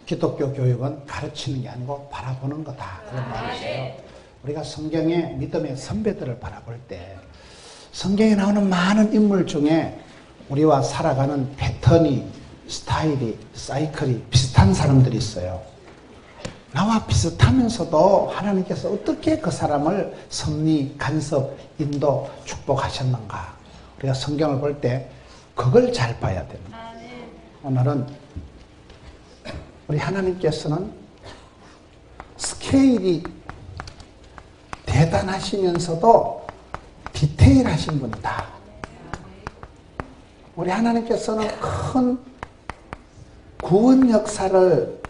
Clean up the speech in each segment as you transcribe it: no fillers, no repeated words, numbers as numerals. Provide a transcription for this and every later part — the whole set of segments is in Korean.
기독교 교육은 가르치는 게 아니고 바라보는 거다. 그런 말이세요. 우리가 성경의 믿음의 선배들을 바라볼 때 성경에 나오는 많은 인물 중에 우리와 살아가는 패턴이, 스타일이, 사이클이 비슷한 사람들이 있어요. 나와 비슷하면서도 하나님께서 어떻게 그 사람을 섭리, 간섭, 인도, 축복하셨는가. 우리가 성경을 볼 때 그걸 잘 봐야 됩니다. 오늘은 우리 하나님께서는 스케일이 대단하시면서도 디테일하신 분이다. 우리 하나님께서는 큰 구원 역사를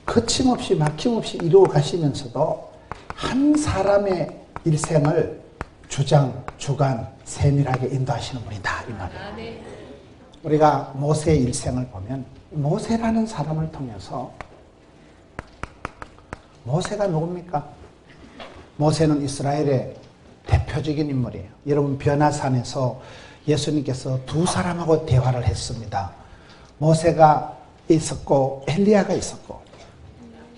거침없이 막힘없이 이루어 가시면서도 한 사람의 일생을 주장, 주관, 세밀하게 인도하시는 분이다. 이 말이에요. 우리가 모세의 일생을 보면 모세라는 사람을 통해서, 모세가 누굽니까? 모세는 이스라엘의 대표적인 인물이에요. 여러분, 변화산에서 예수님께서 두 사람하고 대화를 했습니다. 모세가 있었고 엘리야가 있었고,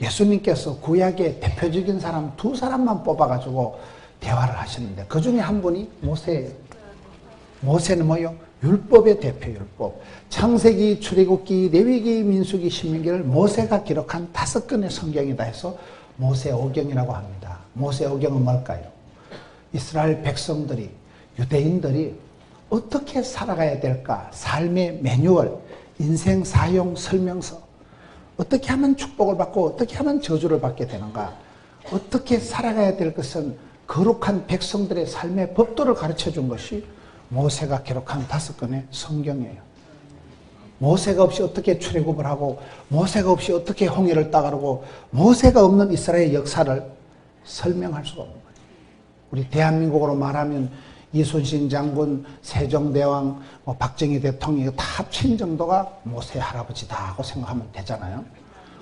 예수님께서 구약의 대표적인 사람 두 사람만 뽑아가지고 대화를 하시는데 그 중에 한 분이 모세예요. 모세는 뭐요? 율법의 대표, 율법. 창세기, 출애굽기, 레위기, 민수기, 신명기를 모세가 기록한 5권의 성경이다 해서 모세오경이라고 합니다. 모세오경은 뭘까요? 이스라엘 백성들이, 유대인들이 어떻게 살아가야 될까? 삶의 매뉴얼, 인생 사용 설명서. 어떻게 하면 축복을 받고 어떻게 하면 저주를 받게 되는가? 어떻게 살아가야 될 것은 거룩한 백성들의 삶의 법도를 가르쳐 준 것이 모세가 기록한 5권의 성경이에요. 모세가 없이 어떻게 출애굽을 하고, 모세가 없이 어떻게 홍해를 따가르고, 모세가 없는 이스라엘 역사를 설명할 수가 없는 거예요. 우리 대한민국으로 말하면 이순신 장군, 세종대왕, 박정희 대통령이 다 합친 정도가 모세 할아버지다 하고 생각하면 되잖아요.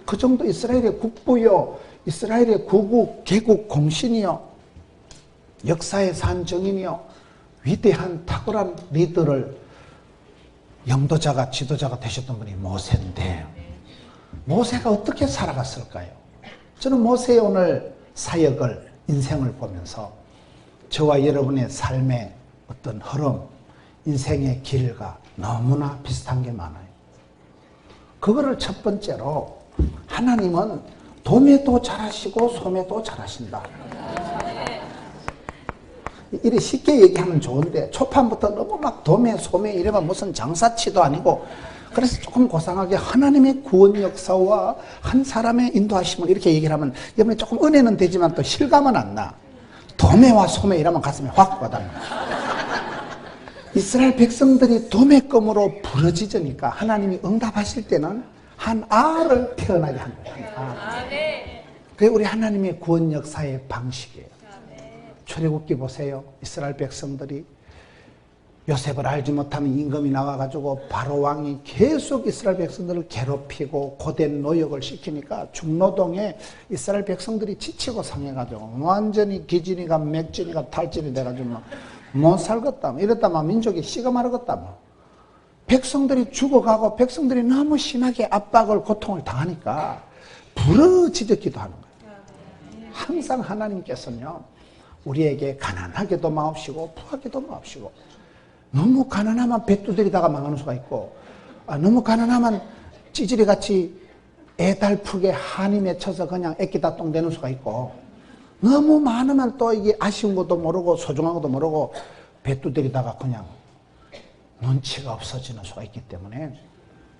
그 정도 이스라엘의 국부요, 이스라엘의 구국, 개국 공신이요, 역사의 산 정인이요, 위대한 탁월한 리더를, 영도자가, 지도자가 되셨던 분이 모세인데, 모세가 어떻게 살아갔을까요? 저는 모세의 오늘 사역을, 인생을 보면서 저와 여러분의 삶의 어떤 흐름, 인생의 길과 너무나 비슷한 게 많아요. 그거를 첫 번째로, 하나님은 도매도 잘하시고 소매도 잘하신다. 이래 쉽게 얘기하면 좋은데 초판부터 너무 막 도매 소매 이러면 무슨 장사치도 아니고, 그래서 조금 고상하게 하나님의 구원 역사와 한 사람의 인도하심을 이렇게 얘기를 하면 여러분이 조금 은혜는 되지만 또 실감은 안 나. 도매와 소매 이러면 가슴이 확 와닿는 거야. 이스라엘 백성들이 도매금으로 부러지니까 하나님이 응답하실 때는 한 알을 태어나게 한 거예요. 그게 우리 하나님의 구원 역사의 방식이에요. 출애굽기 보세요. 이스라엘 백성들이 요셉을 알지 못하는 임금이 나와가지고 바로 왕이 계속 이스라엘 백성들을 괴롭히고 고된 노역을 시키니까 중노동에 이스라엘 백성들이 지치고 상해가지고 완전히 기진이가 맥진이가 탈진이 돼가지고 못 살겠다. 이랬다면 민족이 씨가 마르겠다. 백성들이 죽어가고 백성들이 너무 심하게 압박을, 고통을 당하니까 부러지듯 기도하는 거예요. 항상 하나님께서는요, 우리에게 가난하게도 마옵시고 부하게도 마옵시고, 너무 가난하면 배 두드리다가 망하는 수가 있고, 너무 가난하면 찌질이같이 애달프게 한이 맺혀서 그냥 애기다똥 되는 수가 있고, 너무 많으면 또 이게 아쉬운 것도 모르고 소중한 것도 모르고 배 두드리다가 그냥 눈치가 없어지는 수가 있기 때문에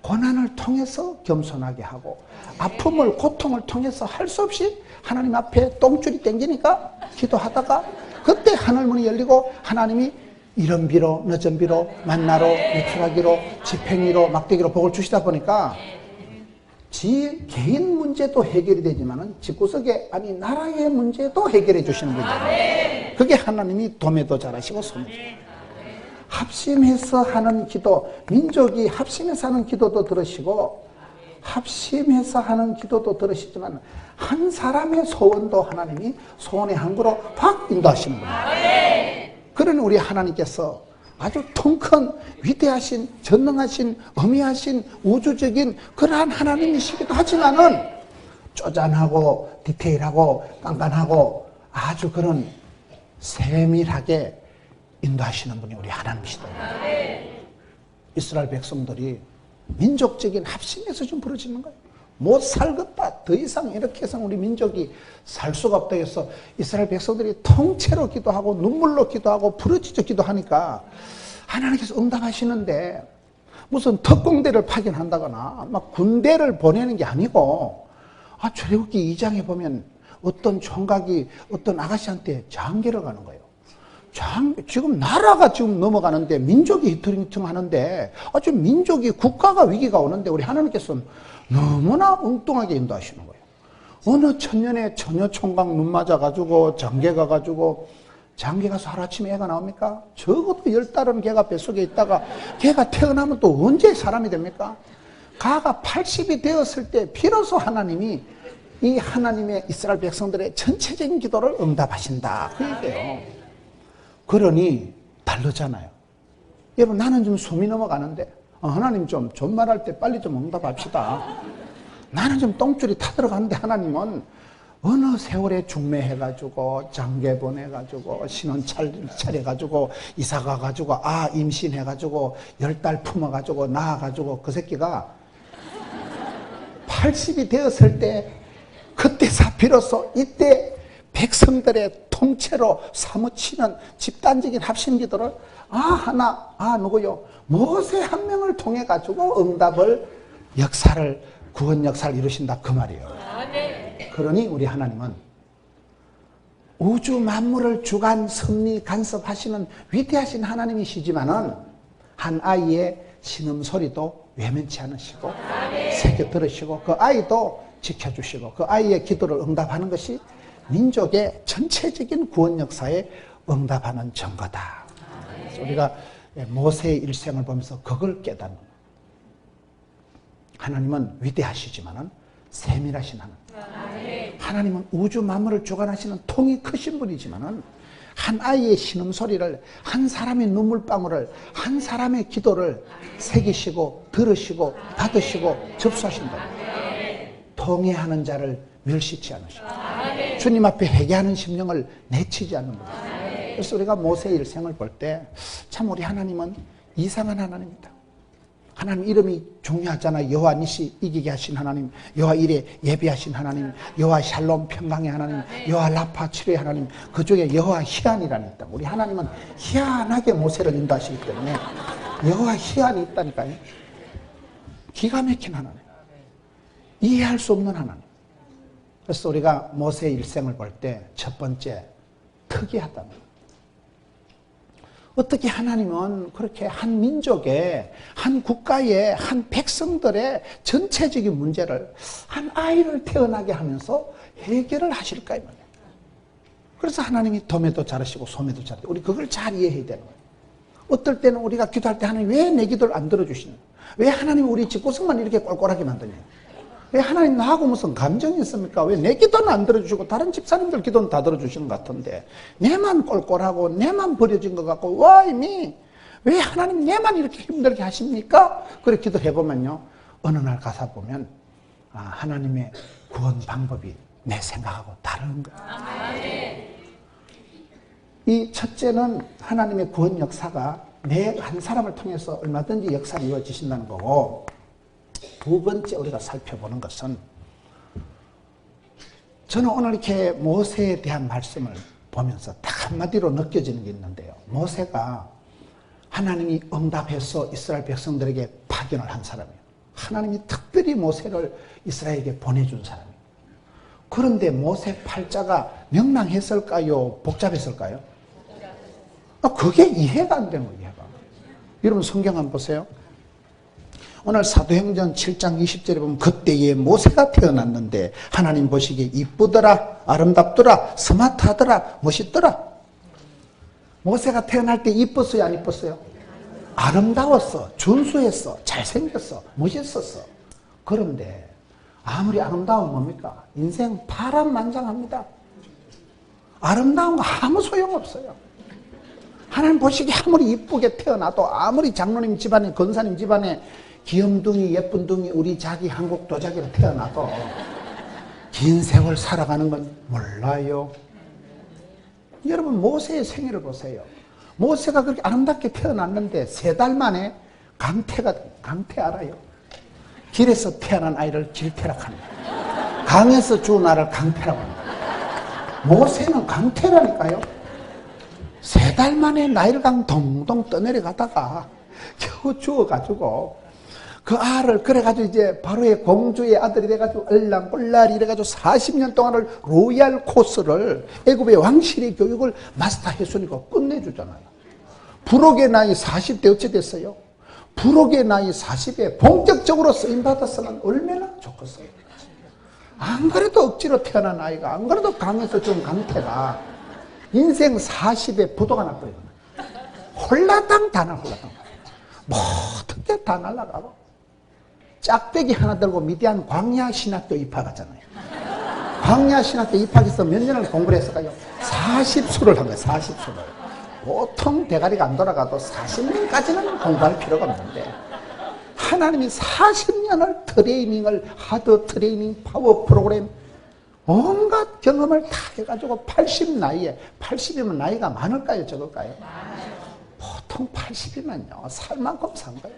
고난을 통해서 겸손하게 하고, 아픔을, 고통을 통해서 할 수 없이 하나님 앞에 똥줄이 땡기니까 기도하다가 그때 하늘문이 열리고 하나님이 이런 비로, 늦은 비로, 만나로, 메추라기로, 지팽이로, 막대기로 복을 주시다 보니까 지 개인 문제도 해결이 되지만은 집구석에, 아니 나라의 문제도 해결해 주시는 분이에요. 그게 하나님이 도매도 잘하시고 소매도 잘하시고, 합심해서 하는 기도, 민족이 합심해서 하는 기도도 들으시고 합심해서 하는 기도도 들으시지만 한 사람의 소원도 하나님이 소원의 항구로 확 인도하시는 거예요. 그러니 우리 하나님께서 아주 통 큰 위대하신 전능하신 어미하신 우주적인 그러한 하나님이시기도 하지만은 쪼잔하고 디테일하고 깐깐하고 아주 그런 세밀하게 인도하시는 분이 우리 하나님이시다. 이스라엘 백성들이 민족적인 합심에서 좀 벌어지는 거예요. 못 살겠다. 더 이상 이렇게 해서는 우리 민족이 살 수가 없다 해서 이스라엘 백성들이 통째로 기도하고 눈물로 기도하고 부르짖어 기도하니까 하나님께서 응답하시는데 무슨 특공대를 파견한다거나 막 군대를 보내는 게 아니고 출애굽기 2장에 보면 어떤 총각이 어떤 아가씨한테 장계를 가는 거예요. 지금 나라가 지금 넘어가는데 민족이 히트링팅하는데 지금 민족이 국가가 위기가 오는데 우리 하나님께서는 너무나 엉뚱하게 인도하시는 거예요. 어느 천년에 처녀 총각 눈 맞아가지고 장계 가가지고 장계 가서 하루아침에 애가 나옵니까? 적어도 10달은 걔가 뱃속에 있다가 걔가 태어나면 또 언제 사람이 됩니까? 가가 80이 되었을 때 비로소 하나님이 이 하나님의 이스라엘 백성들의 전체적인 기도를 응답하신다. 그 얘기예요. 그러니 다르잖아요. 여러분 나는 좀 숨이 넘어가는데 하나님 좀 말할 때 빨리 좀 응답합시다. 나는 좀 똥줄이 타들어가는데 하나님은 어느 세월에 중매해가지고 장계 보내가지고 신혼 차려가지고 이사 가가지고 임신해가지고 10달 품어가지고 낳아가지고 그 새끼가 80이 되었을 때 그때 비로소 이때 백성들의 통째로 사무치는 집단적인 합심 기도를 누구요? 모세 한 명을 통해 가지고 응답을 역사를 구원 역사를 이루신다 그 말이에요. 그러니 우리 하나님은 우주 만물을 주관 섭리 간섭하시는 위대하신 하나님이시지만은 한 아이의 신음소리도 외면치 않으시고 새겨 들으시고 그 아이도 지켜주시고 그 아이의 기도를 응답하는 것이 민족의 전체적인 구원 역사에 응답하는 증거다. 그래서 우리가 모세의 일생을 보면서 그걸 깨닫는 거예요. 하나님은 위대하시지만은 세밀하신 하나님. 하나님은 우주 만물을 주관하시는 통이 크신 분이지만은 한 아이의 신음소리를 한 사람의 눈물방울을 한 사람의 기도를 새기시고 들으시고 받으시고 접수하신다. 통회하는 자를 멸시치 않으시고 주님 앞에 회개하는 심령을 내치지 않는 분. 그래서 우리가 모세의 일생을 볼 때 참 우리 하나님은 이상한 하나님이다. 하나님 이름이 중요하잖아요. 여호와 니시 이기게 하신 하나님, 여호와 이레 예비하신 하나님, 여호와 샬롬 평강의 하나님, 여호와 라파 치료의 하나님, 그중에 여호와 희한이라는 있다. 우리 하나님은 희한하게 모세를 인도하시기 때문에 여호와 희한이 있다니까요. 기가 막힌 하나님, 이해할 수 없는 하나님. 그래서 우리가 모세의 일생을 볼 때 첫 번째 특이하다는 거예요. 어떻게 하나님은 그렇게 한 민족의, 한 국가의, 한 백성들의 전체적인 문제를 한 아이를 태어나게 하면서 해결을 하실까 이 말이에요. 그래서 하나님이 덤에도 자르시고 소매도 자르시고 우리 그걸 잘 이해해야 되는 거예요. 어떨 때는 우리가 기도할 때 하나님 왜 내 기도를 안 들어주시는 거예요? 왜 하나님이 우리 집구석만 이렇게 꼴꼴하게 만드냐고. 왜 하나님 나하고 무슨 감정이 있습니까? 왜 내 기도는 안 들어주시고 다른 집사님들 기도는 다 들어주시는 것 같은데 내만 꼴꼴하고 내만 버려진 것 같고 Why me? 왜 하나님 내만 이렇게 힘들게 하십니까? 그렇게 기도해보면요 어느 날 가사 보면 하나님의 구원 방법이 내 생각하고 다른 거예요. 이 첫째는 하나님의 구원 역사가 내 한 사람을 통해서 얼마든지 역사가 이루어지신다는 거고, 두 번째 우리가 살펴보는 것은, 저는 오늘 이렇게 모세에 대한 말씀을 보면서 딱 한마디로 느껴지는 게 있는데요. 모세가 하나님이 응답해서 이스라엘 백성들에게 파견을 한 사람이에요. 하나님이 특별히 모세를 이스라엘에게 보내준 사람이에요. 그런데 모세 팔자가 명랑했을까요? 복잡했을까요? 그게 이해가 안 되는 거예요. 이해가. 여러분 성경 한번 보세요. 오늘 사도행전 7장 20절에 보면 그때에 모세가 태어났는데 하나님 보시기에 이쁘더라, 아름답더라, 스마트하더라, 멋있더라. 모세가 태어날 때 이뻤어요, 안 이뻤어요? 아름다웠어, 준수했어, 잘생겼어, 멋있었어. 그런데 아무리 아름다우면 뭡니까? 인생 파란만장합니다. 아름다운 거 아무 소용없어요. 하나님 보시기에 아무리 이쁘게 태어나도, 아무리 장로님 집안에, 권사님 집안에 귀염둥이 예쁜둥이 우리 자기 한국 도자기로 태어나도 긴 세월 살아가는 건 몰라요. 여러분 모세의 생애를 보세요. 모세가 그렇게 아름답게 태어났는데 3달 만에 강태 알아요? 길에서 태어난 아이를 길태라합니다. 강에서 죽은 아이를 강태라고 합니다. 모세는 강태라니까요. 3달 만에 나일강 동동 떠내려가다가 겨우 죽어가지고 그 알을 그래가지고 이제 바로의 공주의 아들이 돼가지고 얼랑꼴랑 이래가지고 40년 동안을 로얄 코스를 애굽의 왕실의 교육을 마스터했으니까 끝내주잖아요. 부록의 나이 40대 어째 됐어요? 부록의 나이 40에 본격적으로 쓰임받았으면 얼마나 좋겠어요. 안 그래도 억지로 태어난 아이가, 안 그래도 강에서 죽은 강태가 인생 40에 부도가 났거든요. 홀라당 다 홀라당. 모든 게 다 날아가고 짝대기 하나 들고 미디안 광야 신학교 입학하잖아요. 광야 신학교 입학해서 몇 년을 공부를 했을까요? 40수를 한 거예요. 40수를. 보통 대가리가 안 돌아가도 40년까지는 공부할 필요가 없는데 하나님이 40년을 트레이닝을, 하드 트레이닝, 파워 프로그램 온갖 경험을 다 해가지고 80 나이에, 80이면 나이가 많을까요? 적을까요? 보통 80이면요 살 만큼 산 거예요.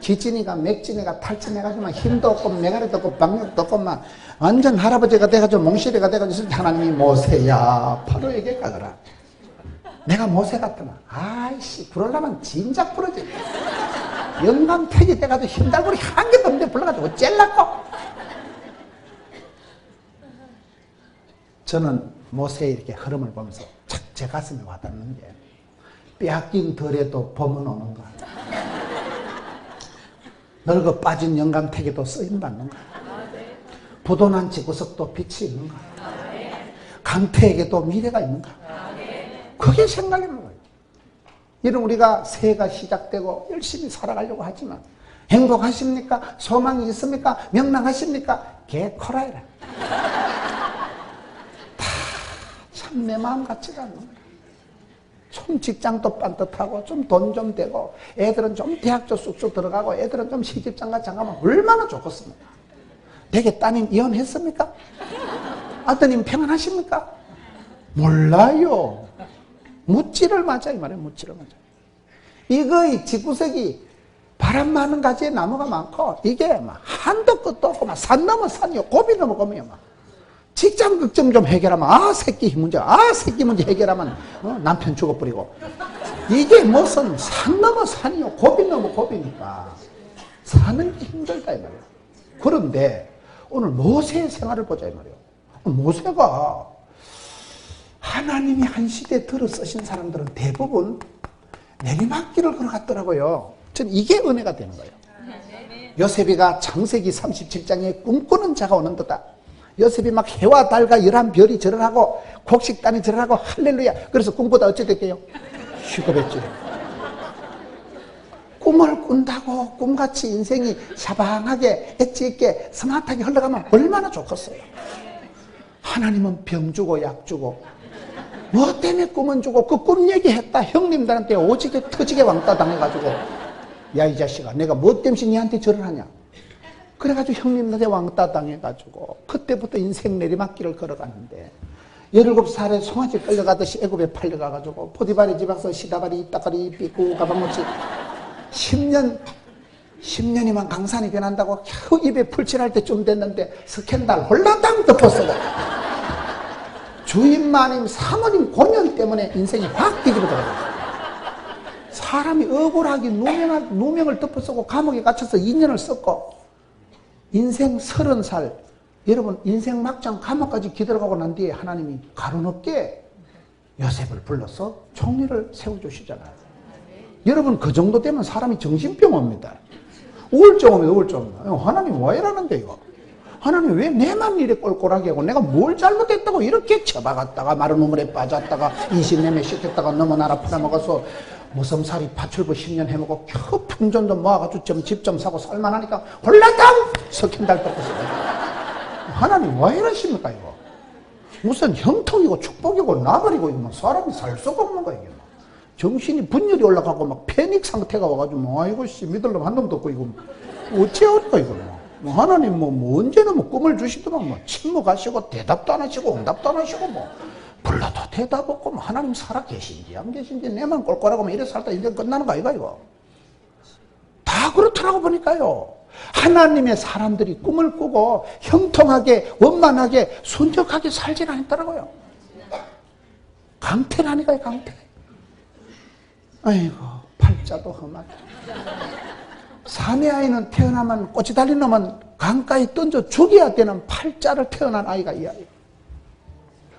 기진이가 맥진이가 탈진해가지고 힘도 없고 메가리도 없고 박력도 없고 막 완전 할아버지가 돼가지고 몽실이가 돼가지고 하나님이 모세야 파로에게 가거라. 내가 모세 같더나 아이씨 부르려면 진작 부르지. 영감택이 돼가지고 힘달고리 한 개도 없는데 불러가지고 어째려고. 저는 모세의 이렇게 흐름을 보면서 착 제 가슴에 와닿는 게 빼앗긴 덜에도 봄은 오는가, 늙어 빠진 영감택에도 쓰임받는가, 부도난 지구석도 빛이 있는가, 강태에게도 미래가 있는가. 그게 생각이 나는 거예요. 이런 우리가 새해가 시작되고 열심히 살아가려고 하지만 행복하십니까? 소망이 있습니까? 명랑하십니까? 개코라이라. 다 참 내 마음 같지가 않는 거예요. 좀 직장도 반듯하고 좀 돈 좀 되고 애들은 좀 대학교 쑥쑥 들어가고 애들은 좀 시집장가 장가면 얼마나 좋겠습니까? 댁에 따님 이혼했습니까? 아드님 평안하십니까? 몰라요. 묻지를 마자 이 말이에요. 묻지를 마자. 이거 이 집구석이 바람 많은 가지에 나무가 많고 이게 막 한도 끝도 없고 막 산 넘어 산이요 고비 넘어 고비요 막 직장 걱정 좀 해결하면 아 새끼 문제 새끼 문제 해결하면 남편 죽어버리고 이게 무슨 산 넘어 산이요 고비 넘어 고비니까 사는 게 힘들다 이 말이에요. 그런데 오늘 모세의 생활을 보자 이 말이에요. 모세가 하나님이 한 시대에 들어 쓰신 사람들은 대부분 내리막길을 걸어갔더라고요. 저는 이게 은혜가 되는 거예요. 요셉이가 창세기 37장에 꿈꾸는 자가 오는 듯다. 요셉이 막 해와 달과 11별이 절을 하고 곡식단이 절을 하고 할렐루야. 그래서 꿈보다 어찌 됐게요? 휴급했죠. 꿈을 꾼다고 꿈같이 인생이 샤방하게 엣지 있게 스마트하게 흘러가면 얼마나 좋겠어요. 하나님은 병 주고 약 주고 뭐 때문에 꿈은 주고 그 꿈 얘기했다 형님들한테 오지게 터지게 왕따 당해가지고 야 이 자식아 내가 뭐 때문에 니한테 절을 하냐 그래가지고 형님들한테 왕따 당해가지고 그때부터 인생 내리막길을 걸어가는데 17살에 송아지 끌려가듯이 애굽에 팔려가가지고 포디바리 집 앞에서 시다바리 이따가리 삐꾸 가방무치 10년이면 강산이 변한다고 겨우 입에 풀칠할 때쯤 됐는데 스캔들 홀라당 덮었어. 주인 마님 사모님 고년 때문에 인생이 확 뒤집어져요. 사람이 억울하게 누명을 덮어쓰고 감옥에 갇혀서 2년을 썼고 인생 30살 여러분 인생 막장 감옥까지 기들어가고 난 뒤에 하나님이 가로높게 요셉을 불러서 총리를 세워주시잖아요. 여러분 그 정도 되면 사람이 정신병 옵니다. 우울증 옵니다. 우울증. 하나님 왜 이러는데 이거. 하나님 왜 내만 이래 꼴꼴하게 하고 내가 뭘 잘못했다고 이렇게 쳐박았다가 마른 우물에 빠졌다가 인신매매 시켰다가 너무 나라 팔아먹어서 무섬살이 파출부 10년 해먹고 겨우 품전도 모아가지고 집 좀 사고 살만하니까 홀라당 석현달 떴었어요. 하나님 왜 이러십니까 이거. 무슨 형통이고 축복이고 나발이고 이거 사람이 살 수가 없는 거예요. 정신이 분열이 올라가고 막 패닉 상태가 와가지고 뭐 아이고 씨 믿으려면 한 놈도 없고 이거 어찌하니까 이거 뭐 하나님 뭐 언제나 뭐 꿈을 주시더만 뭐 침묵하시고 대답도 안 하시고 응답도 안 하시고 뭐 불러도 대답 없고 뭐 하나님 살아 계신지 안 계신지 내만 꼴꼴하고 뭐 이래 살다 인생 끝나는 거 아이가 이거 다 그렇더라고 보니까요. 하나님의 사람들이 꿈을 꾸고 형통하게 원만하게 순적하게 살진 않더라고요. 강태라니까요. 강태. 아이고 팔자도 험하게. 사내 아이는 태어나면 꽃이 달린 놈은 강가에 던져 죽여야 되는 팔자를 태어난 아이가 이 아이.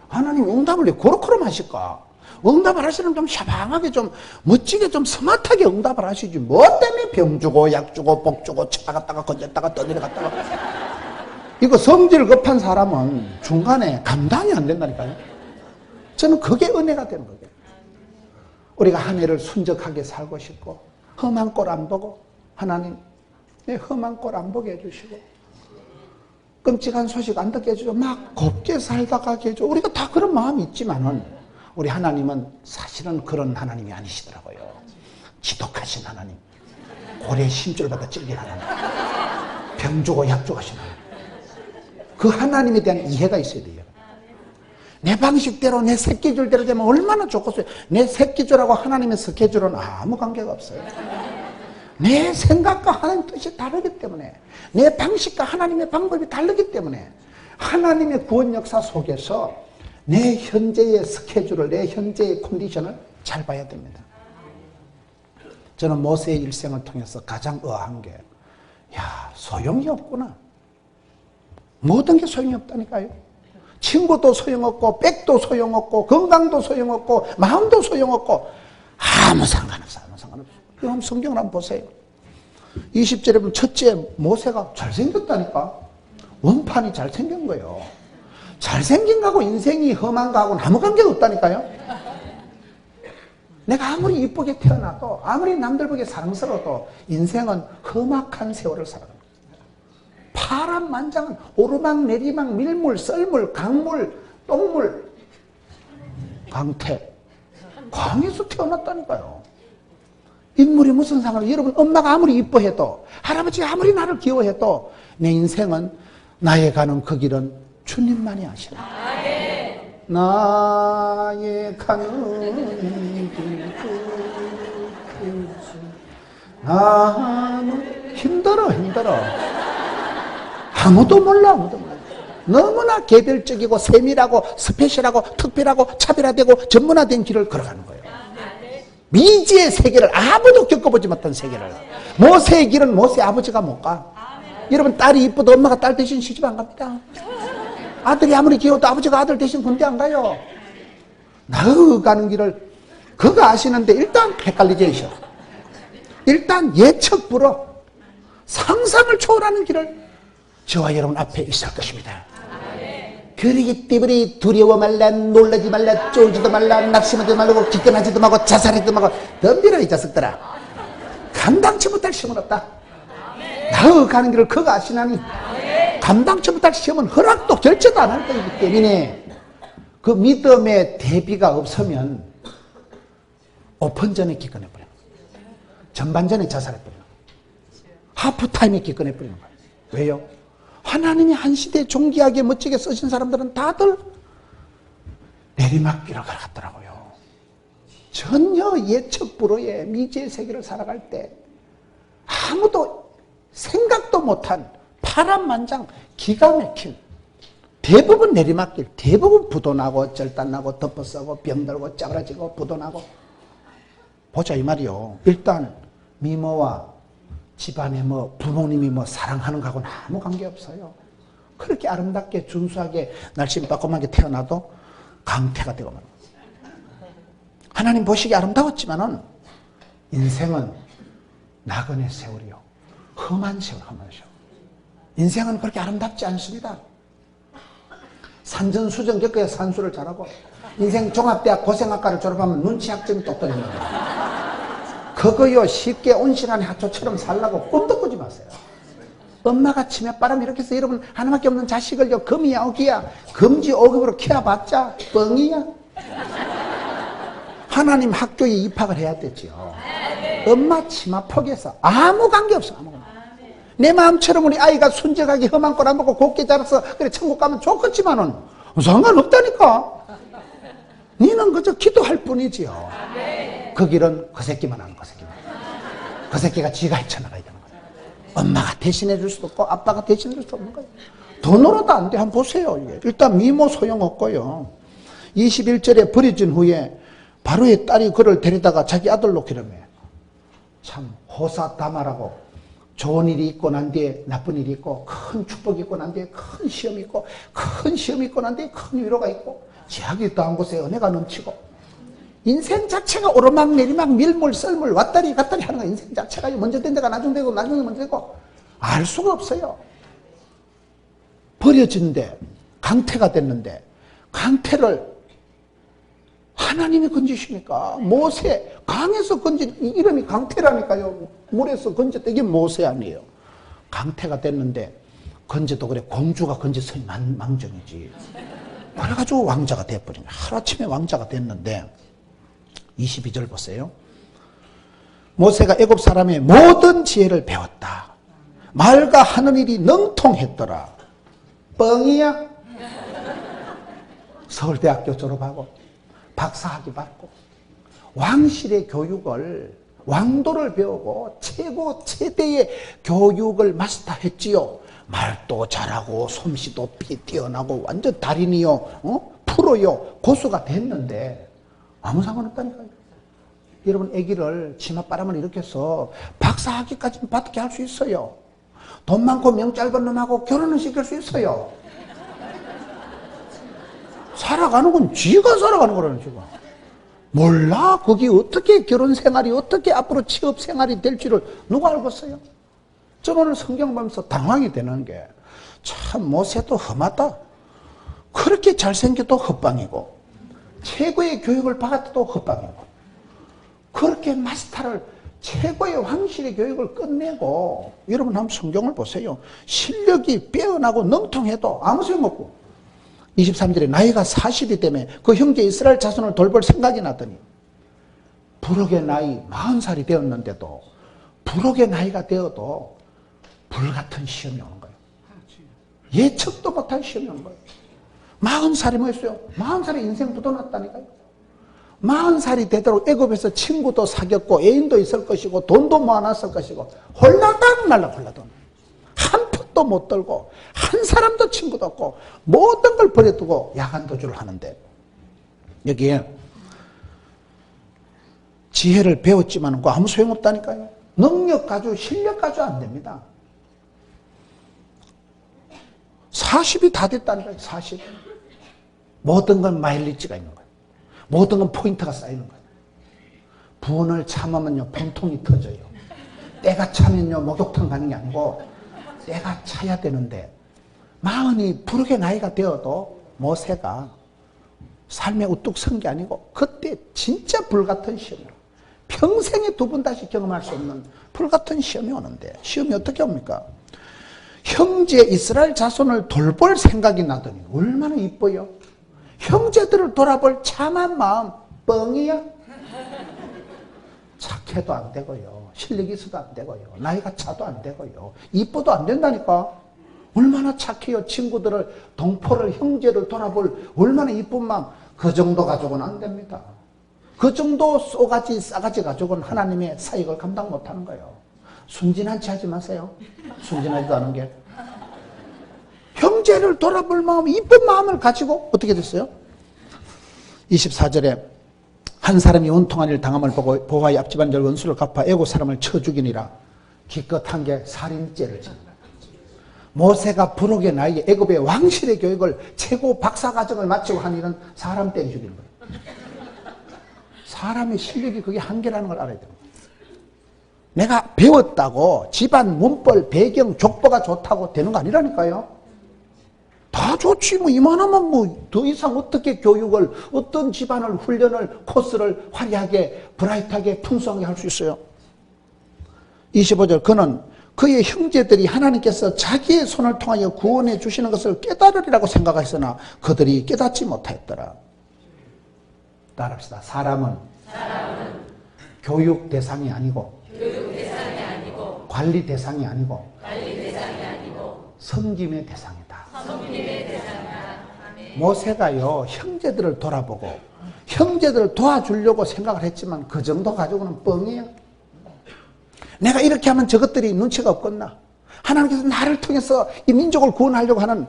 하나님 응답을 왜 그렇게 하실까? 응답을 하시는 좀 샤방하게 좀 멋지게 좀 스마트하게 응답을 하시지 뭐 때문에 병 주고 약 주고 복 주고 차갔다가 건졌다가 떠내려갔다가 이거 성질 급한 사람은 중간에 감당이 안 된다니까요. 저는 그게 은혜가 되는 거예요. 우리가 한 해를 순적하게 살고 싶고 험한 꼴 안 보고 하나님 내 험한 꼴 안 보게 해주시고 끔찍한 소식 안 듣게 해주고 막 곱게 살다가 하게 해주고 우리가 다 그런 마음이 있지만은 우리 하나님은 사실은 그런 하나님이 아니시더라고요. 지독하신 하나님, 고래 심줄보다 찔린 하나님, 병 주고 약 주고 하신 하나님. 그 하나님에 대한 이해가 있어야 돼요. 내 방식대로 내 스케줄대로 되면 얼마나 좋겠어요. 내 스케줄하고 하나님의 스케줄은 아무 관계가 없어요. 내 생각과 하나님 뜻이 다르기 때문에 내 방식과 하나님의 방법이 다르기 때문에 하나님의 구원 역사 속에서 내 현재의 스케줄을 내 현재의 컨디션을 잘 봐야 됩니다. 저는 모세의 일생을 통해서 가장 의아한 게 소용이 없구나. 모든 게 소용이 없다니까요. 친구도 소용없고 백도 소용없고 건강도 소용없고 마음도 소용없고 아무 상관없어. 아무 상관없어. 그럼 성경을 한번 보세요. 20절에 보면 첫째 모세가 잘생겼다니까. 원판이 잘생긴 거예요. 잘생긴 거하고 인생이 험한 거하고는 아무 관계가 없다니까요. 내가 아무리 이쁘게 태어나도 아무리 남들 보기에 사랑스러워도 인생은 험악한 세월을 살아갑니다. 파란만장한 오르막 내리막 밀물 썰물 강물 똥물 강태 광에서 태어났다니까요. 인물이 무슨 상관을 여러분 엄마가 아무리 이뻐해도 할아버지가 아무리 나를 귀여워해도 내 인생은 나의 가는 그 길은 주님만이 아시나. 나의 가는 길 나는 힘들어 아무도 몰라. 너무나 개별적이고 세밀하고 스페셜하고 특별하고 차별화되고 전문화된 길을 걸어가는 거예요. 미지의 세계를 아무도 겪어보지 못한 세계를 모세의 길은 모세 아버지가 못 가. 여러분 딸이 이쁘도 엄마가 딸 대신 시집 안 갑니다. 아들이 아무리 귀여워도 아버지가 아들 대신 군대 안 가요. 나가는 길을 그거 아시는데 일단 헷갈리지. 일단 예측 불허 상상을 초월하는 길을 저와 여러분 앞에 있을 것입니다. 그러기 때문에 두려워 말라 놀라지 말라 쫄지도 말라 낙심하지 말고 기권하지도 말고 자살하지도 말고 덤비라 이 자식들아. 감당치 못할 시험은 없다. 나가는 길을 그거 아시나니 감당치 못할 시험은 허락도 결제도 안 할 거기 때문에 그 믿음의 대비가 없으면 오픈전에 기권해버려요. 전반전에 자살해버려요. 하프타임에 기권해버리는 거예요. 왜요? 하나님이 한 시대에 존귀하게 멋지게 쓰신 사람들은 다들 내리막길을 걸어갔더라고요. 전혀 예측 불허의 미지의 세계를 살아갈 때 아무도 생각도 못한 파란만장 기가 막힌 대부분 내리막길, 대부분 부도 나고 절단 나고 덮어쓰고 병들고 짜그라지고 부도 나고. 보자 이 말이요. 일단 미모와 집안에 부모님이 사랑하는 거하고는 아무 관계없어요. 그렇게 아름답게 준수하게 날씬빠꼼하게 태어나도 강태가 되고 말이에요. 하나님 보시기에 아름다웠지만은 인생은 나그네 세월이요. 험한 세월. 인생은 그렇게 아름답지 않습니다. 산전수전 겪어야 산수를 잘하고 인생 종합대학 고생학과를 졸업하면 눈치학점이 똑똑해집니다. 그거요 쉽게 온실안의 하초처럼 살라고 꿈도 꾸지 마세요. 엄마가 치맛바람 이렇게 해서 여러분 하나밖에 없는 자식을요 금이야 어기야 금지오급으로 키워봤자 뻥이야. 하나님 학교에 입학을 해야 되지요. 엄마 치마 포기해서 아무 관계없어. 내 마음처럼 우리 아이가 순정하게 험한 꼴 안 먹고 곱게 자라서 그래 천국 가면 좋겠지만은 상관없다니까. 니는 그저 기도할 뿐이지요. 그 길은 그 새끼만 하는 그 새끼만. 그 새끼가 지가 헤쳐나가야 되는 거예요. 엄마가 대신해 줄 수도 없고 아빠가 대신해 줄 수도 없는 거예요. 돈으로도 안 돼. 한번 보세요. 이게. 일단 미모 소용없고요. 21절에 버려진 후에 바로의 딸이 그를 데려다가 자기 아들로 기름해. 참 호사다마라고 좋은 일이 있고 난 뒤에 나쁜 일이 있고 큰 축복이 있고 난 뒤에 큰 시험이 있고 큰 시험이 있고 난 뒤에 큰 위로가 있고 제약이 더한 곳에 은혜가 넘치고 인생 자체가 오르막 내리막 밀물 썰물 왔다리 갔다리 하는 거 인생 자체가 먼저 된 데가 나중 되고 나중에 먼저 되고 알 수가 없어요. 버려진데 강태가 됐는데 강태를 하나님이 건지십니까? 모세 강에서 건진 이름이 강태라니까요. 물에서 건졌다. 이게 모세 아니에요. 강태가 됐는데 건져도 그래 공주가 건졌으니 망정이지. 그래가지고 왕자가 돼버린 거예요. 하루아침에 왕자가 됐는데 22절 보세요. 모세가 애굽 사람의 모든 지혜를 배웠다. 말과 하는 일이 능통했더라. 뻥이야? 서울대학교 졸업하고 박사학위 받고 왕실의 교육을 왕도를 배우고 최대의 교육을 마스터했지요. 말도 잘하고 솜씨도 뛰어나고 완전 달인이요. 프로요. 고수가 됐는데 아무 상관없다니까요. 여러분 아기를 치맛바람을 일으켜서 박사학위까지 받게 할 수 있어요. 돈 많고 명 짧은 놈하고 결혼을 시킬 수 있어요. 살아가는 건 쥐가 살아가는 거라는 지금. 몰라. 거기 어떻게 결혼 생활이 어떻게 앞으로 취업 생활이 될지를 누가 알겠어요? 저 오늘 성경 보면서 당황이 되는 게 참 모세도 험하다. 그렇게 잘생겨도 헛방이고 최고의 교육을 받았도 헛방이고 그렇게 마스터를 최고의 왕실의 교육을 끝내고 여러분 한번 성경을 보세요. 실력이 빼어나고 능통해도 아무 소용없고 23절에 나이가 40이 되면 그 형제 이스라엘 자손을 돌볼 생각이 나더니 부록의 나이 40살이 되었는데도 부록의 나이가 되어도 불같은 시험이 오는 거예요. 예측도 못한 시험이 오는 거예요. 40살이 뭐였어요? 40살에 인생 묻어놨다니까요. 40살이 되도록 애굽에서 친구도 사귀었고 애인도 있을 것이고 돈도 모아놨을 것이고 홀라당 날라 홀라당 한 푼도 못 들고 한 사람도 친구도 없고 모든 걸 버려두고 야간도주를 하는데 여기에 지혜를 배웠지만 아무 소용없다니까요. 능력 가지고 실력 가지고 안 됩니다. 40이 다 됐다니까요. 40. 모든 건 마일리지가 있는 거예요. 모든 건 포인트가 쌓이는 거예요. 분을 참으면요 분통이 터져요. 때가 차면요 목욕탕 가는 게 아니고 때가 차야 되는데 40이 부르게 나이가 되어도 모세가 삶에 우뚝 선 게 아니고 그때 진짜 불같은 시험이에요. 평생에 2번 다시 경험할 수 없는 불같은 시험이 오는데 시험이 어떻게 옵니까? 형제 이스라엘 자손을 돌볼 생각이 나더니 얼마나 이뻐요. 형제들을 돌아볼 참한 마음 뻥이야. 착해도 안 되고요. 실력이 있어도 안 되고요. 나이가 차도 안 되고요. 이뻐도 안 된다니까. 얼마나 착해요. 친구들을 동포를 형제를 돌아볼 얼마나 이쁜 마음. 그 정도 가족은 안 됩니다. 그 정도 싸가지 가족은 하나님의 사역을 감당 못하는 거예요. 순진한 체 하지 마세요. 순진하지도 않은 게. 형제를 돌아볼 마음, 이쁜 마음을 가지고 어떻게 됐어요? 24절에 한 사람이 원통한 일을 당함을 보고 보화의 앞집안 열 원수를 갚아 애국 사람을 쳐 죽이니라. 기껏한 게 살인죄를 짓는 거예요. 모세가 부록의 나이에 애굽의 왕실의 교육을 최고 박사 과정을 마치고 한 일은 사람 때려 죽이는 거예요. 사람의 실력이 그게 한계라는 걸 알아야 됩니다. 내가 배웠다고 집안 문벌 배경 족보가 좋다고 되는 거 아니라니까요. 다 좋지 뭐 이만하면 뭐 더 이상 어떻게 교육을 어떤 집안을 훈련을 코스를 화려하게 브라이트하게 풍성하게 할 수 있어요. 25절 그는 그의 형제들이 하나님께서 자기의 손을 통하여 구원해 주시는 것을 깨달으리라고 생각했으나 그들이 깨닫지 못하였더라. 따라합시다. 사람은 교육 대상이 아니고, 관리 대상이 아니고, 섬김의 대상이다. 모세가요, 형제들을 돌아보고 형제들을 도와주려고 생각을 했지만 그 정도 가지고는 뻥이에요. 내가 이렇게 하면 저것들이 눈치가 없겠나? 하나님께서 나를 통해서 이 민족을 구원하려고 하는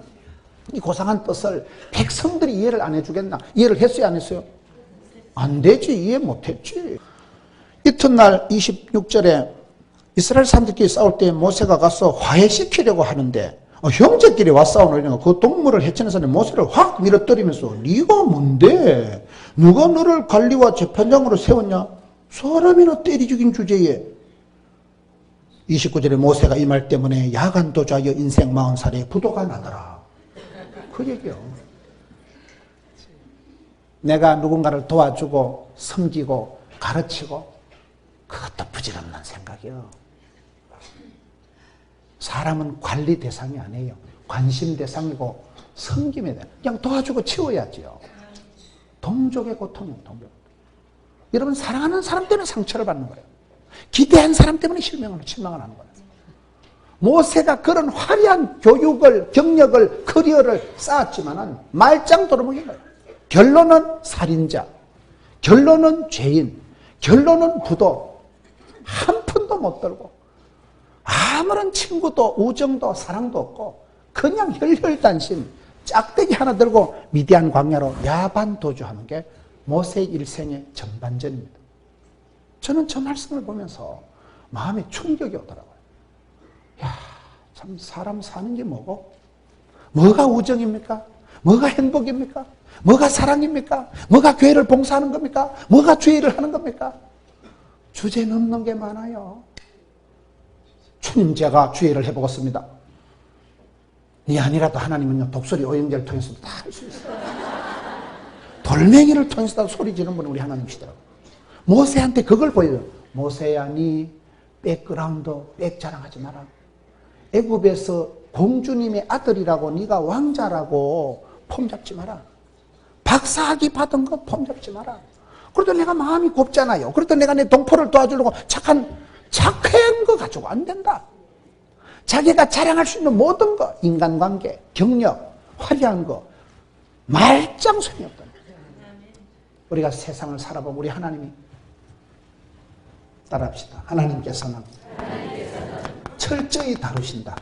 이 고상한 뜻을 백성들이 이해를 안 해주겠나? 이해를 했어요, 안 했어요? 안 되지. 이해 못했지. 이튿날 26절에 이스라엘 사람들끼리 싸울 때 모세가 가서 화해시키려고 하는데 형제끼리 왔싸우느냐 그 동물을 해치는 사람이 모세를 확 밀어뜨리면서 네가 뭔데? 누가 너를 관리와 재판장으로 세웠냐? 사람이나 때리 죽인 주제에 29절에 모세가 이 말 때문에 야간 도주하여 인생 40살에 부도가 나더라. 그 얘기요. 내가 누군가를 도와주고 섬기고 가르치고 그것도 부질없는 생각이요. 사람은 관리 대상이 아니에요. 관심 대상이고 섬김의 대상. 그냥 도와주고 치워야지요. 동족의 고통이요. 동족. 여러분 사랑하는 사람 때문에 상처를 받는 거예요. 기대한 사람 때문에 실망을 하는 거예요. 모세가 그런 화려한 교육을, 경력을, 커리어를 쌓았지만은 말짱 도루묵인 거예요. 결론은 살인자, 결론은 죄인, 결론은 부도. 한 푼도 못 들고 아무런 친구도 우정도 사랑도 없고 그냥 혈혈단신 짝대기 하나 들고 미디안 광야로 야반 도주하는 게 모세의 일생의 전반전입니다. 저는 저 말씀을 보면서 마음에 충격이 오더라고요. 야, 참 사람 사는 게 뭐고? 뭐가 우정입니까? 뭐가 행복입니까? 뭐가 사랑입니까? 뭐가 교회를 봉사하는 겁니까? 뭐가 주의를 하는 겁니까? 주제 넘는 게 많아요. 주님, 제가 주의를 해보겠습니다. 네 아니라도 하나님은요, 독수리 오영제를 통해서도 다 할 수 있어요. 돌멩이를 통해서도 소리 지르는 분은 우리 하나님이시더라고요. 모세한테 그걸 보여줘요. 모세야, 네 백그라운드, 백 자랑하지 마라. 애굽에서 공주님의 아들이라고 네가 왕자라고 폼 잡지 마라. 박사학위 받은 거 폼 잡지 마라. 그래도 내가 마음이 곱잖아요. 그래도 내가 내 동포를 도와주려고 착한 거 가지고 안 된다. 자기가 자랑할 수 있는 모든 거, 인간관계, 경력, 화려한 거, 말짱 소용이 없다. 우리가 세상을 살아보면 우리 하나님이 따라합시다. 하나님께서는 철저히 다루신다.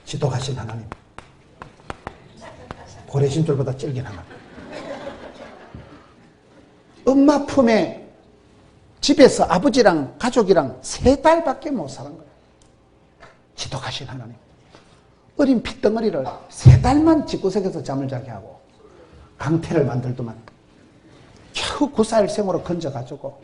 지독하신 하나님. 고래신줄보다 질긴 하나님. 엄마 품에 집에서 아버지랑 가족이랑 3달밖에 못 사는 거예요. 지독하신 하나님. 어린 핏덩어리를 3달만 집구석에서 잠을 자게 하고 강태를 만들더만 겨우 9살 생으로 건져가지고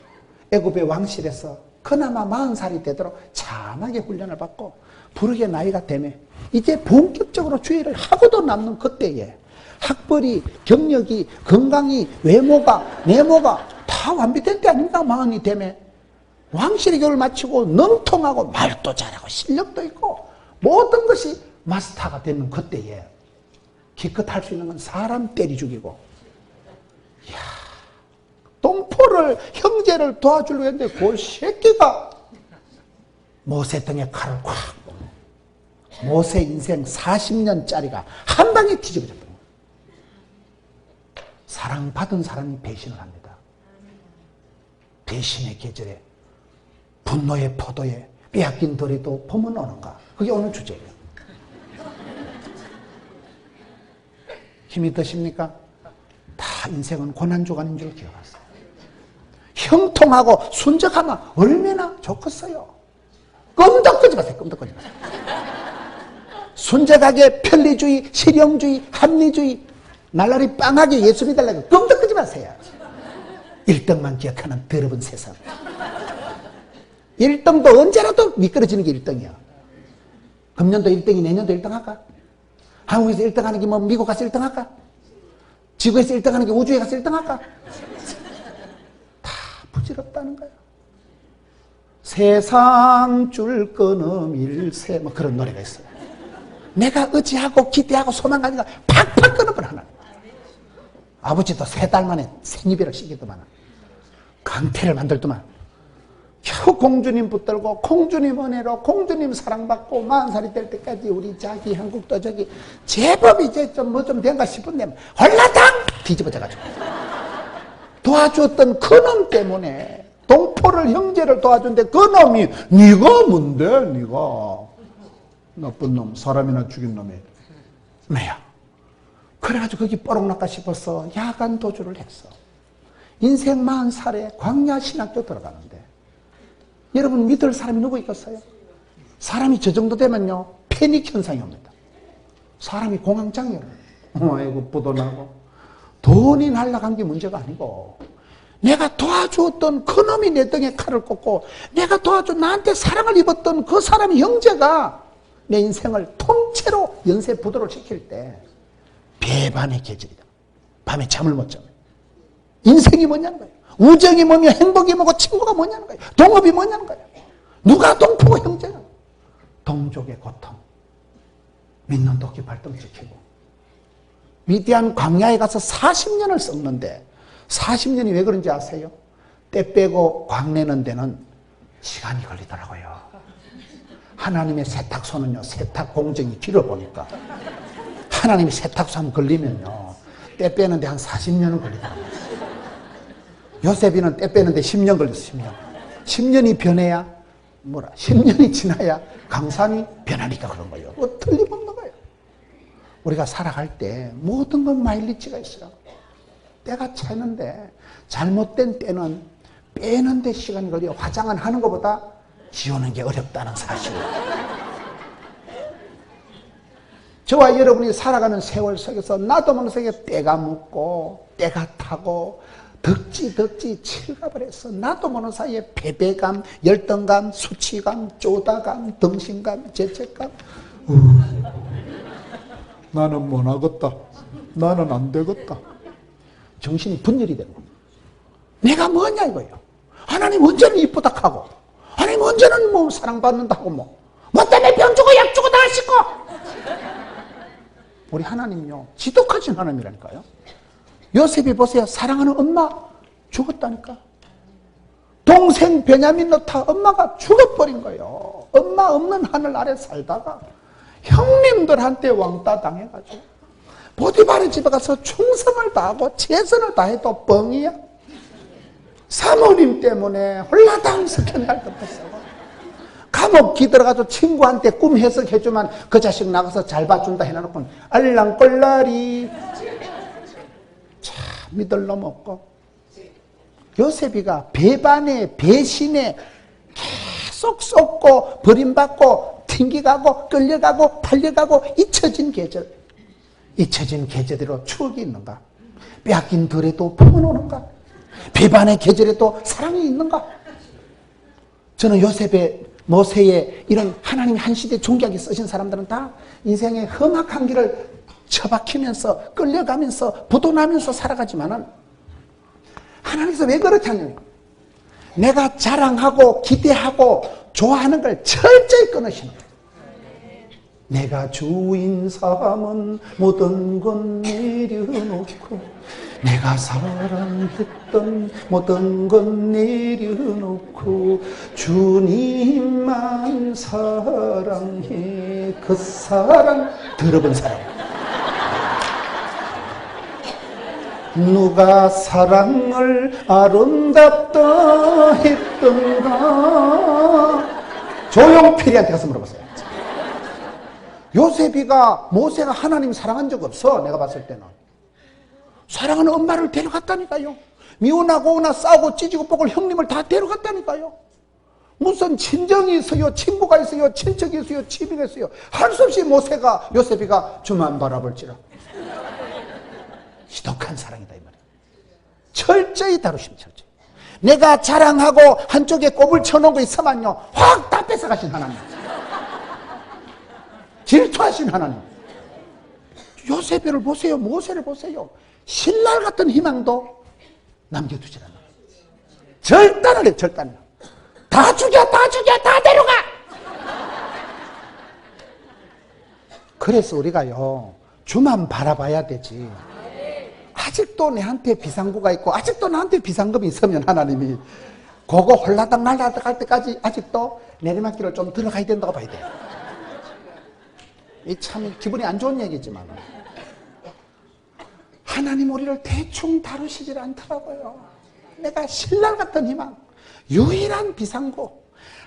애굽의 왕실에서 그나마 40살이 되도록 참하게 훈련을 받고 부르게 나이가 되매 이제 본격적으로 주의를 하고도 남는 그때에 학벌이, 경력이, 건강이, 외모가, 내모가 다 완비된 때 아닙니까? 40이 되매 왕실의 교육을 마치고 능통하고 말도 잘하고 실력도 있고 모든 것이 마스터가 되는 그때에 기껏 할 수 있는 건 사람 때리 죽이고, 이야, 동포를, 형제를 도와주려고 했는데 그 새끼가 모세 등에 칼을 콱 모세 인생 40년짜리가 한 방에 뒤집어졌던 거예요. 사랑받은 사람이 배신을 합니다. 배신의 계절에 분노의 포도에 빼앗긴 덜에도 봄은 오는가? 그게 오늘 주제예요. 힘이 드십니까? 다 인생은 고난주간인 줄 기억하세요. 형통하고 순적하면 얼마나 좋겠어요. 껌덕거지 마세요. 껌덕거지 마세요. 순적하게 편리주의, 실용주의, 합리주의, 날라리 빵하게 예수 믿으려고 껌덕거지 마세요. 1등만 기억하는 더러운 세상. 1등도 언제라도 미끄러지는 게 1등이야. 금년도 1등이 내년도 1등 할까? 한국에서 1등 하는 게 뭐 미국 가서 1등 할까? 지구에서 1등 하는 게 우주에 가서 1등 할까? 다 부질없다는 거야. 세상 줄 끊음 일세 뭐 그런 노래가 있어요. 내가 의지하고 기대하고 소망하니까 팍팍 끊어버려 하나님. 아버지도 3달 만에 생이별을 시키더만 강태를 만들더만 겨우 공주님 붙들고 공주님 은혜로 공주님 사랑받고 40살이 될 때까지 우리 자기 한국도 저기 제법 이제 좀 뭐 좀 된가 싶은데 홀라당 뒤집어져가지고 도와줬던 그놈 때문에 동포를 형제를 도와준데 그 놈이 네가 뭔데 네가 나쁜 놈 사람이나 죽인 놈이 뭐야. 그래가지고 거기 뽀록날까 싶어서 야간 도주를 했어. 인생 40살에 광야 신학교 들어가는데 여러분 믿을 사람이 누구 있겠어요? 사람이 저 정도 되면요 패닉 현상이 옵니다. 사람이 공황장애를 아이고 부도나고 돈이 날아간 게 문제가 아니고 내가 도와주었던 그놈이 내 등에 칼을 꽂고 내가 도와준 나한테 사랑을 입었던 그 사람의 형제가 내 인생을 통째로 연쇄부도를 시킬 때 배반의 계절이다. 밤에 잠을 못 자면 인생이 뭐냐는 거예요. 우정이 뭐며 행복이 뭐고 친구가 뭐냐는 거예요. 동업이 뭐냐는 거예요. 누가 동포고 형제는 동족의 고통 믿는 도끼 발등 지키고 위대한 광야에 가서 40년을 썩는데 40년이 왜 그런지 아세요? 때 빼고 광내는 데는 시간이 걸리더라고요. 하나님의 세탁소는요 세탁 공정이 길어보니까 하나님이 세탁소 한번 걸리면요 때 빼는데 한 40년은 걸리더라고요. 요셉이는 때 빼는데 10년 걸렸어. 10년이 변해야 10년이 지나야 강산이 변하니까 그런 거예요. 뭐 틀림없는 거예요. 우리가 살아갈 때 모든 건 마일리지가 있어요. 때가 차는데 잘못된 때는 빼는 데 시간이 걸려. 화장은 하는 것보다 지우는 게 어렵다는 사실. 저와 여러분이 살아가는 세월 속에서 나도 모르게 때가 묻고 때가 타고 덕지 칠갑을 해서 나도 모르는 사이에 패배감, 열등감, 수치감, 쪼다감, 덩신감, 죄책감. 나는 못하겠다. 나는 안 되겠다. 정신이 분열이 되는 거예요. 내가 뭐냐 이거예요. 하나님 언제는 이쁘다 하고 하나님 언제는 뭐 사랑받는다 하고 뭐 때문에 병 주고 약 주고 다 하시고 우리 하나님요 지독하신 하나님이라니까요. 요셉이 보세요. 사랑하는 엄마 죽었다니까. 동생 베냐민 놓다 엄마가 죽어버린 거예요. 엄마 없는 하늘 아래 살다가 형님들한테 왕따 당해가지고 보디바르 집에 가서 충성을 다하고 최선을 다해도 뻥이야. 사모님 때문에 홀라당 스캔들 덮었어. 감옥 기들어가지고 친구한테 꿈 해석해주면 그 자식 나가서 잘 봐준다 해놔놓고 알랑꼴라리 참 믿을 놈 없고. 요셉이가 배반에 배신에 계속 쏟고 버림받고 튕겨가고 끌려가고 팔려가고 잊혀진 계절대로 추억이 있는가? 빼앗긴 들에도 품은 오는가? 배반의 계절에도 사랑이 있는가? 저는 요셉의 모세의 이런 하나님이 한 시대 존귀하게 쓰신 사람들은 다 인생의 험악한 길을 처박히면서 끌려가면서 부도나면서 살아가지만은 하나님께서 왜 그렇게 하냐면 내가 자랑하고 기대하고 좋아하는 걸 철저히 끊으시는 거예요. 내가 주인 삼은 모든 건 내려놓고 내가 사랑했던 모든 건 내려놓고 주님만 사랑해. 그 사랑 들어본 사람 누가 사랑을 아름답다 했던가. 조용필이한테 가서 물어보세요. 요셉이가 모세가 하나님 사랑한 적 없어. 내가 봤을 때는 사랑하는 엄마를 데려갔다니까요. 미워나고 오나 싸우고 찢고 볶을 형님을 다 데려갔다니까요. 무슨 친정이 있어요, 친구가 있어요, 친척이 있어요, 집이가 있어요. 할 수 없이 모세가 요셉이가 주만 바라볼지라. 지독한 사랑이다 이 말이야. 철저히 다루시면 철저히. 내가 자랑하고 한쪽에 꼽을 쳐놓은 거 있으면요 확 다 뺏어가신 하나님. 질투하신 하나님. 요셉을 보세요. 모세를 보세요. 신랄 같은 희망도 남겨두지 않아. 절단을 해. 절단을. 다 죽여 다 데려가. 그래서 우리가요 주만 바라봐야 되지 아직도 내한테 비상구가 있고 아직도 나한테 비상금이 있으면 하나님이 그거 홀라닥 날라닥 할 때까지 아직도 내리막길을 좀 들어가야 된다고 봐야 돼요. 이 참 기분이 안 좋은 얘기지만 하나님 우리를 대충 다루시질 않더라고요. 내가 신랄 같은 희망, 유일한 비상구,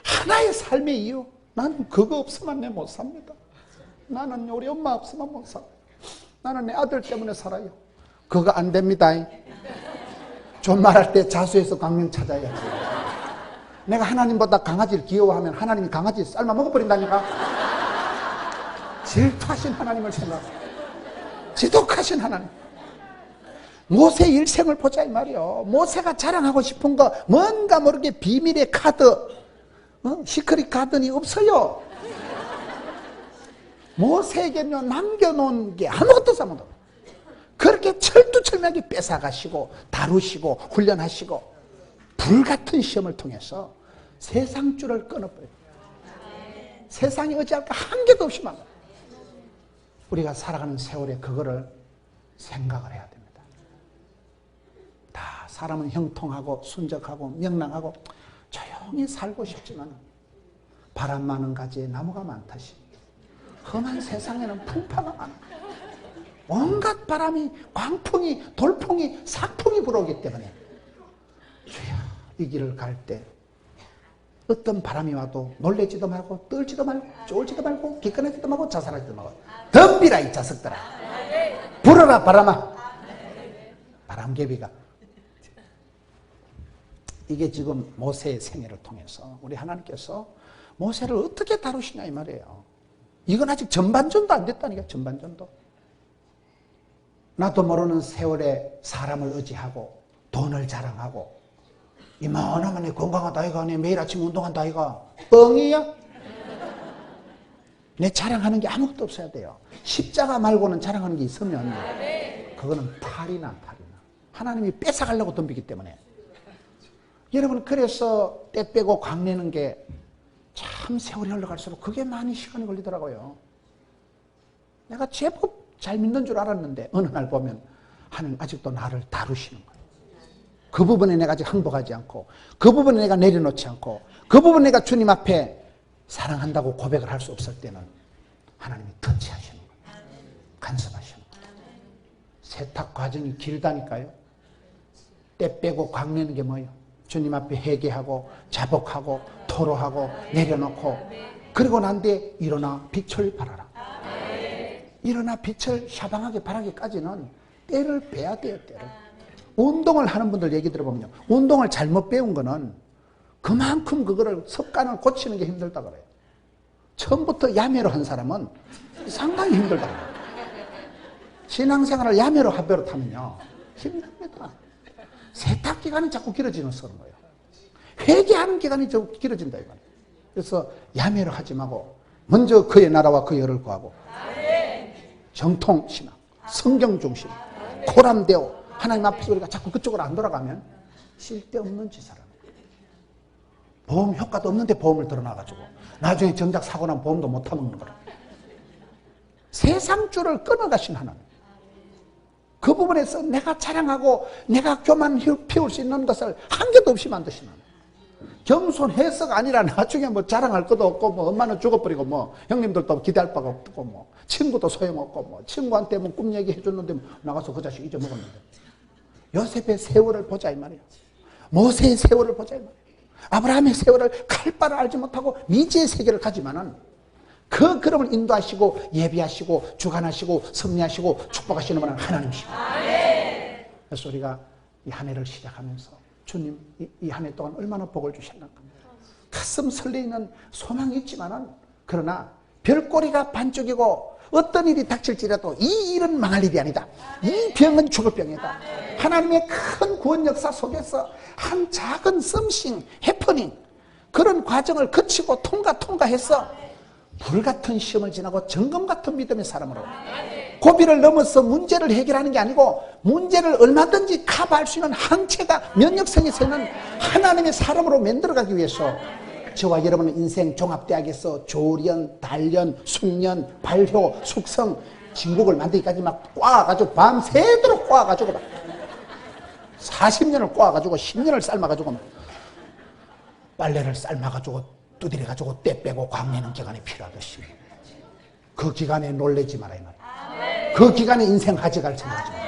하나의 삶의 이유, 나는 그거 없으면 내 못 삽니다. 나는 우리 엄마 없으면 못 살아요. 나는 내 아들 때문에 살아요. 그거 안 됩니다. 좀 말할 때 자수해서 강명 찾아야지. 내가 하나님보다 강아지를 귀여워하면 하나님이 강아지 삶아 먹어버린다니까. 질투하신 하나님을 생각하고 지독하신 하나님. 모세 일생을 보자 이 말이요. 모세가 자랑하고 싶은 거 뭔가 모르게 비밀의 카드, 시크릿 카드는 없어요. 모세에게는 남겨놓은 게 아무것도 없어. 그렇게 철두철미하게 뺏어가시고 다루시고 훈련하시고 불같은 시험을 통해서 세상줄을 끊어버려요. 세상에 의지할 거 한 개도 없이 막 우리가 살아가는 세월에 그거를 생각을 해야 됩니다. 다 사람은 형통하고 순적하고 명랑하고 조용히 살고 싶지만 바람 많은 가지에 나무가 많다시 험한 세상에는 풍파가 많아. 온갖 바람이 광풍이 돌풍이 삭풍이 불어오기 때문에 주여 이 길을 갈 때 어떤 바람이 와도 놀래지도 말고 떨지도 말고 쫄지도 말고 기꺼내지도 말고 자살하지도 말고 덤비라 이 자석들아. 불어라 바람아. 바람개비가. 이게 지금 모세의 생애를 통해서 우리 하나님께서 모세를 어떻게 다루시냐 이 말이에요. 이건 아직 전반전도 안 됐다니까. 전반전도. 나도 모르는 세월에 사람을 의지하고 돈을 자랑하고 이만하면 내 건강하다 이가 내 매일 아침 운동한다 이가 뻥이야? 내 자랑하는 게 아무것도 없어야 돼요. 십자가 말고는 자랑하는 게 있으면 그거는 팔이나. 하나님이 뺏어가려고 덤비기 때문에. 여러분 그래서 때 빼고 광내는 게 참 세월이 흘러갈수록 그게 많이 시간이 걸리더라고요. 내가 제법 잘 믿는 줄 알았는데 어느 날 보면 하나님 아직도 나를 다루시는 거예요. 그 부분에 내가 아직 항복하지 않고 그 부분에 내가 내려놓지 않고 그 부분에 내가 주님 앞에 사랑한다고 고백을 할 수 없을 때는 하나님이 터치하시는 거예요. 간섭하시는 거예요. 세탁 과정이 길다니까요. 때 빼고 광내는 게 뭐예요? 주님 앞에 회개하고 자복하고 토로하고 내려놓고 그리고 난 뒤에 일어나 빛을 발하라. 일어나 빛을 샤방하게 바라기까지는 때를 빼야 돼요. 때를. 운동을 하는 분들 얘기 들어보면요. 운동을 잘못 배운 거는 그만큼 그거를 습관을 고치는 게 힘들다 그래요. 처음부터 야매로 한 사람은 상당히 힘들다 그래요. 신앙생활을 야매로 합배로 타면요. 힘듭니다. 세탁 기간이 자꾸 길어지는 서는 거예요. 회개하는 기간이 자꾸 길어진다 이거예요. 그래서 야매로 하지 말고 먼저 그의 나라와 그의 의를 구하고 정통 신앙, 성경 중심, 고람되어 하나님 앞에서 우리가 자꾸 그쪽으로 안 돌아가면 쓸데없는 짓을 하는 거예요. 보험 효과도 없는데 보험을 들어놔가지고 나중에 정작 사고 나면 보험도 못 타먹는 거라. 세상줄을 끊어가신 하나님. 그 부분에서 내가 자랑하고 내가 교만 피울 수 있는 것을 한 개도 없이 만드신 하나님. 겸손해서가 아니라 나중에 뭐 자랑할 것도 없고 뭐 엄마는 죽어버리고 뭐 형님들도 기대할 바가 없고 뭐 친구도 소용없고 뭐 친구한테 뭐 꿈 얘기 해줬는데 나가서 그 자식 잊어먹었는데. 요셉의 세월을 보자 이 말이야. 모세의 세월을 보자 이 말이야. 아브라함의 세월을 갈 바를 알지 못하고 미지의 세계를 가지만은 그 걸음을 인도하시고 예비하시고 주관하시고 섭리하시고 축복하시는 분은 하나님이시고. 그래서 우리가 이 한 해를 시작하면서 주님 이 한 해 동안 얼마나 복을 주셨는가. 가슴 설레이는 소망이 있지만은 그러나 별꼬리가 반쪽이고 어떤 일이 닥칠지라도 이 일은 망할 일이 아니다. 이 병은 죽을 병이다. 하나님의 큰 구원 역사 속에서 한 작은 썸씽, 해퍼닝 그런 과정을 거치고 통과해서 불같은 시험을 지나고 정금 같은 믿음의 사람으로 고비를 넘어서 문제를 해결하는 게 아니고 문제를 얼마든지 커버할 수 있는 항체가 면역성이 세는 하나님의 사람으로 만들어가기 위해서 저와 여러분은 인생 종합대학에서 조련, 단련, 숙련, 발효, 숙성, 진국을 만들기까지 막 꽈가지고 밤새도록 꽈가지고 막 40년을 꼬아가지고 10년을 삶아가지고 빨래를 삶아가지고 두드려가지고 때 빼고 광내는 기간이 필요하듯이 그 기간에 놀래지 말아야 말이야. 그 기간에 인생 가져갈 생각하지 말아야.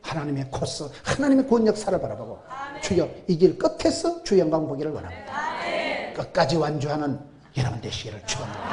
하나님의 코스, 하나님의 구원 역사를 바라보고 주여 이 길 끝에서 주 영광 보기를 원합니다. 끝까지 완주하는 여러분 되시기를 축원합니다.